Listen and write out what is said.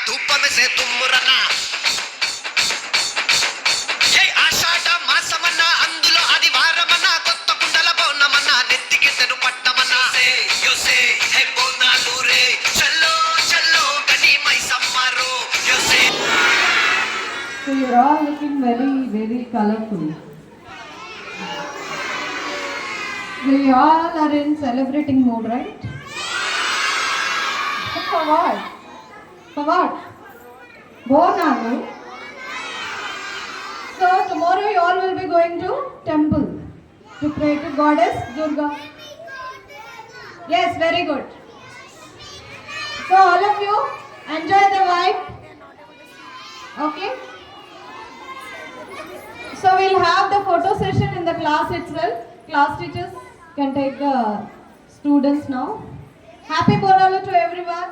ధూపమిసే తుమ్మురన్న జై ఆషాఢ మాసమన్న అందులో అది వారమన్న కొత్త కుండల బోనమన్న నెత్తికి తెను పట్టమన్న యోసే హే బోనాలు రే చల్లో చల్లో గని మై సమ్మరు యోసే. So you're all looking very, very colorful. So you all are in celebrating mode, right? For what? For what? Bonalu. So tomorrow you all will be going to temple to pray to Goddess Durga. Yes, very good. So all of you enjoy the vibe. Okay? So we'll have the photo session in the class itself. Class teachers can take the students now. Happy Bonalu to everyone.